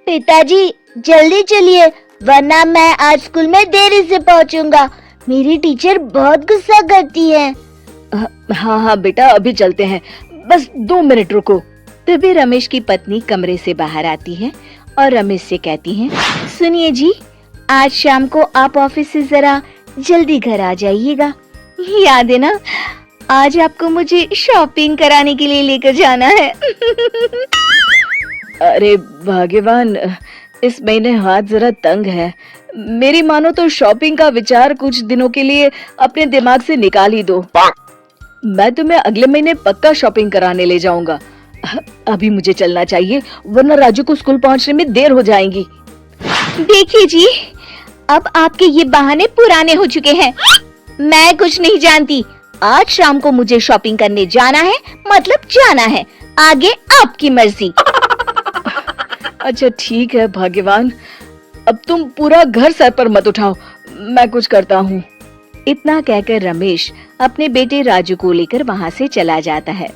पिताजी जल्दी चलिए, वरना मैं आज स्कूल में देरी से पहुंचूंगा। मेरी टीचर बहुत गुस्सा करती है। हाँ हाँ बेटा, अभी चलते हैं, बस 2 मिनट रुको। तभी रमेश की पत्नी कमरे से बाहर आती है और रमेश से कहती है, सुनिए जी, आज शाम को आप ऑफिस से जरा जल्दी घर आ जाइएगा। याद है ना, आज आपको मुझे शॉपिंग कराने के लिए लेकर जाना है। अरे भाग्यवान, इस महीने हाथ जरा तंग है। मेरी मानो तो शॉपिंग का विचार कुछ दिनों के लिए अपने दिमाग से निकाल ही दो। मैं तुम्हें अगले महीने पक्का शॉपिंग कराने ले जाऊंगा। अभी मुझे चलना चाहिए, वरना राजू को स्कूल पहुंचने में देर हो जाएगी। देखिए जी, अब आपके ये बहाने पुराने हो चुके हैं। मैं कुछ नहीं जानती। आज शाम को मुझे शॉपिंग करने जाना है, मतलब जाना है। आगे आपकी मर्जी। अच्छा ठीक है भाग्यवान, अब तुम पूरा घर सर पर मत उठाओ, मैं कुछ करता हूँ। इतना कहकर रमेश अपने बेटे राजू को लेकर वहाँ से चला जाता है।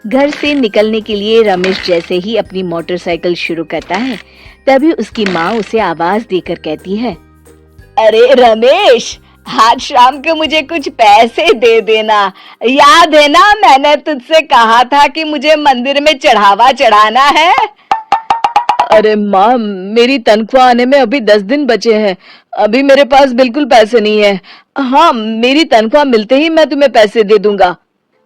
घर से निकलने के लिए रमेश जैसे ही अपनी मोटरसाइकिल शुरू करता है, तभी उसकी माँ उसे आवाज देकर कहती है, अरे रमेश, आज शाम को मुझे कुछ पैसे दे देना। याद है ना, मैंने तुझसे कहा था कि मुझे मंदिर में चढ़ावा चढ़ाना है। अरे माँ, मेरी तनख्वाह आने में अभी 10 दिन बचे हैं। अभी मेरे पास बिल्कुल पैसे नहीं है। हाँ, मेरी तनख्वाह मिलते ही मैं तुम्हें पैसे दे दूंगा।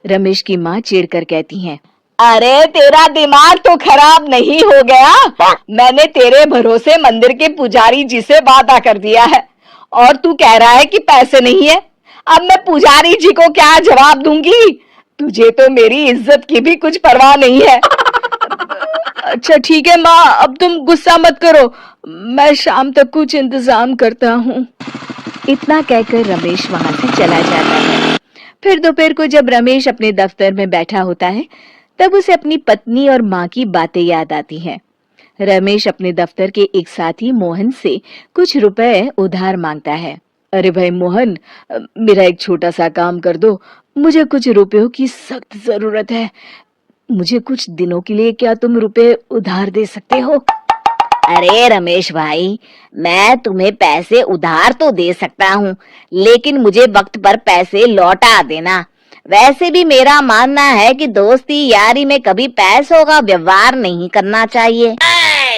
रमेश की माँ चिढ़कर कहती है, अरे तेरा दिमाग तो खराब नहीं हो गया? मैंने तेरे भरोसे मंदिर के पुजारी जी से वादा कर दिया है और तू कह रहा है कि पैसे नहीं है। अब मैं पुजारी जी को क्या जवाब दूंगी? तुझे तो मेरी इज्जत की भी कुछ परवाह नहीं है। अच्छा ठीक है माँ, अब तुम गुस्सा मत करो, मैं शाम तक कुछ इंतजाम करता हूँ। इतना कहकर रमेश वहाँ से चला जाता है। फिर दोपहर को जब रमेश अपने दफ्तर में बैठा होता है, तब उसे अपनी पत्नी और माँ की बातें याद आती हैं। रमेश अपने दफ्तर के एक साथी मोहन से कुछ रुपए उधार मांगता है। अरे भाई मोहन, मेरा एक छोटा सा काम कर दो, मुझे कुछ रुपयों की सख्त जरूरत है। मुझे कुछ दिनों के लिए क्या तुम रुपए उधार दे सकते हो? अरे रमेश भाई, मैं तुम्हें पैसे उधार तो दे सकता हूँ, लेकिन मुझे वक्त पर पैसे लौटा देना। वैसे भी मेरा मानना है कि दोस्ती यारी में कभी पैसों का व्यवहार नहीं करना चाहिए।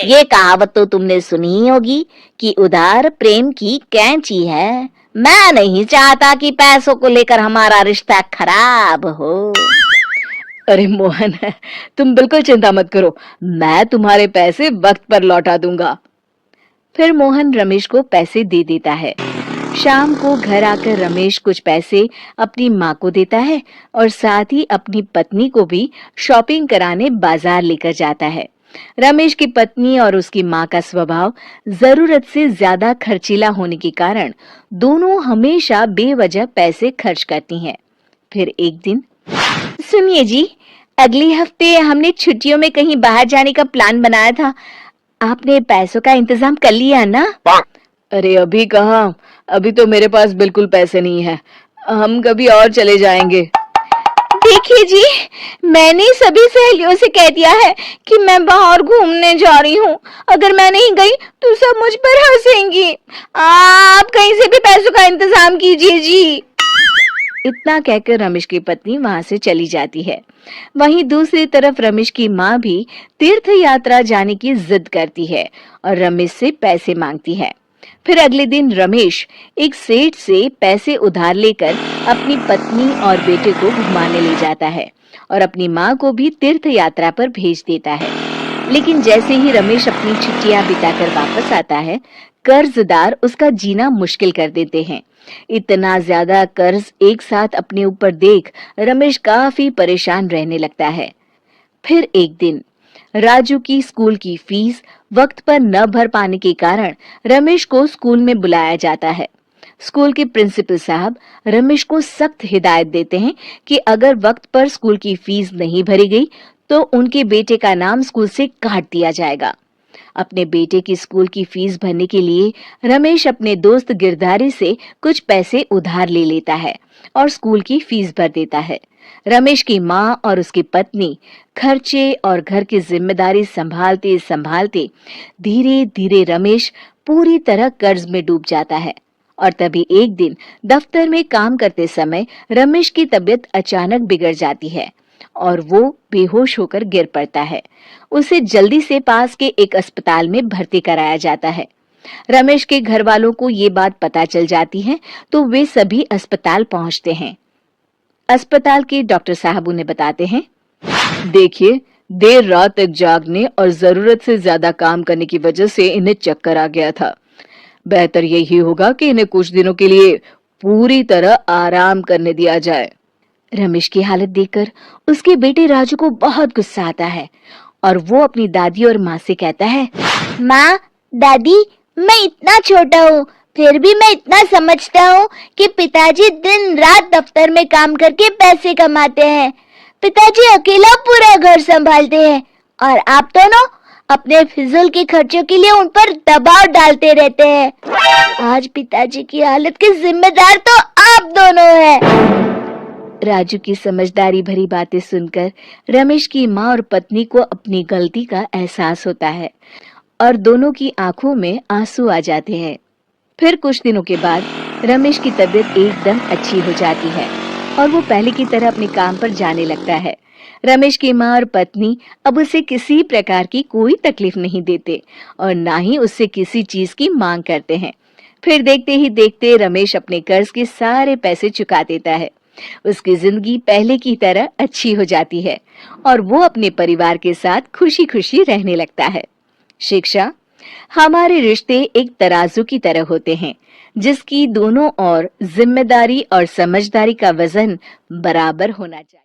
ये कहावत तो तुमने सुनी ही होगी कि उधार प्रेम की कैंची है। मैं नहीं चाहता कि पैसों को लेकर हमारा रिश्ता खराब हो। अरे मोहन, तुम बिल्कुल चिंता मत करो, मैं तुम्हारे पैसे वक्त पर लौटा दूंगा। फिर मोहन रमेश को पैसे दे देता है। शाम को घर आकर रमेश कुछ पैसे अपनी माँ को देता है और साथ ही अपनी पत्नी को भी शॉपिंग कराने बाजार लेकर जाता है। रमेश की पत्नी और उसकी माँ का स्वभाव जरूरत से ज्यादा खर्चीला होने के कारण दोनों हमेशा बेवजह पैसे खर्च करती हैं। फिर एक दिन, सुनिए जी, अगले हफ्ते हमने छुट्टियों में कहीं बाहर जाने का प्लान बनाया था। आपने पैसों का इंतजाम कर लिया ना? अरे अभी कहाँ, अभी तो मेरे पास बिल्कुल पैसे नहीं है। हम कभी और चले जाएंगे। देखिए जी, मैंने सभी सहेलियों से कह दिया है कि मैं बाहर घूमने जा रही हूँ। अगर मैं नहीं गई तो सब मुझ पर हंसेंगी। आप कहीं से भी पैसों का इंतजाम कीजिए जी। इतना कहकर रमेश की पत्नी वहां से चली जाती है। वहीं दूसरी तरफ रमेश की माँ भी तीर्थ यात्रा जाने की जिद करती है और रमेश से पैसे मांगती है। फिर अगले दिन रमेश एक सेठ से पैसे उधार लेकर अपनी पत्नी और बेटे को घुमाने ले जाता है और अपनी माँ को भी तीर्थ यात्रा पर भेज देता है। लेकिन जैसे ही रमेश अपनी छुट्टियां बिताकर वापस आता है, कर्जदार उसका जीना मुश्किल कर देते हैं। इतना ज्यादा कर्ज एक साथ अपने ऊपर देख रमेश काफी परेशान रहने लगता है। फिर एक दिन राजू की स्कूल की फीस वक्त पर न भर पाने के कारण रमेश को स्कूल में बुलाया जाता है। स्कूल के प्रिंसिपल साहब रमेश को सख्त हिदायत देते हैं कि अगर वक्त पर स्कूल की फीस नहीं भरी गई तो उनके बेटे का नाम स्कूल से काट दिया जाएगा। अपने बेटे की स्कूल की फीस भरने के लिए रमेश अपने दोस्त गिरधारी से कुछ पैसे उधार ले लेता है और स्कूल की फीस भर देता है। रमेश की माँ और उसकी पत्नी खर्चे और घर की जिम्मेदारी संभालते संभालते धीरे धीरे रमेश पूरी तरह कर्ज में डूब जाता है। और तभी एक दिन दफ्तर में काम करते समय रमेश की तबीयत अचानक बिगड़ जाती है और वो बेहोश होकर गिर पड़ता है। उसे जल्दी से पास के एक अस्पताल में भर्ती कराया जाता है। रमेश के घर वालों को ये बात पता चल जाती है तो वे सभी अस्पताल पहुंचते हैं। अस्पताल के डॉक्टर साहब उन्हें बताते हैं, देखिए, देर रात तक जागने और जरूरत से ज्यादा काम करने की वजह से इन्हें चक्कर आ गया था। बेहतर यही होगा कि इन्हें कुछ दिनों के लिए पूरी तरह आराम करने दिया जाए। रमेश की हालत देखकर उसके बेटे राजू को बहुत गुस्सा आता है और वो अपनी दादी और माँ से कहता है, माँ, दादी, मैं इतना छोटा हूँ, फिर भी मैं इतना समझता हूँ कि पिताजी दिन रात दफ्तर में काम करके पैसे कमाते हैं। पिताजी अकेला पूरा घर संभालते हैं और आप दोनों अपने फिजूल के खर्चों के लिए उन पर दबाव डालते रहते हैं। आज पिताजी की हालत के जिम्मेदार तो आप दोनों हैं। राजू की समझदारी भरी बातें सुनकर रमेश की माँ और पत्नी को अपनी गलती का एहसास होता है और दोनों की आंखों में आंसू आ जाते हैं। फिर कुछ दिनों के बाद रमेश की तबीयत एकदम अच्छी हो जाती है और वो पहले की तरह अपने काम पर जाने लगता है। रमेश की माँ और पत्नी अब उसे किसी प्रकार की कोई तकलीफ नहीं देते और ना ही उससे किसी चीज की मांग करते हैं। फिर देखते ही देखते रमेश अपने कर्ज के सारे पैसे चुका देता है। उसकी जिंदगी पहले की तरह अच्छी हो जाती है और वो अपने परिवार के साथ खुशी खुशी रहने लगता है। शिक्षा, हमारे रिश्ते एक तराजू की तरह होते हैं जिसकी दोनों ओर जिम्मेदारी और समझदारी का वजन बराबर होना चाहिए।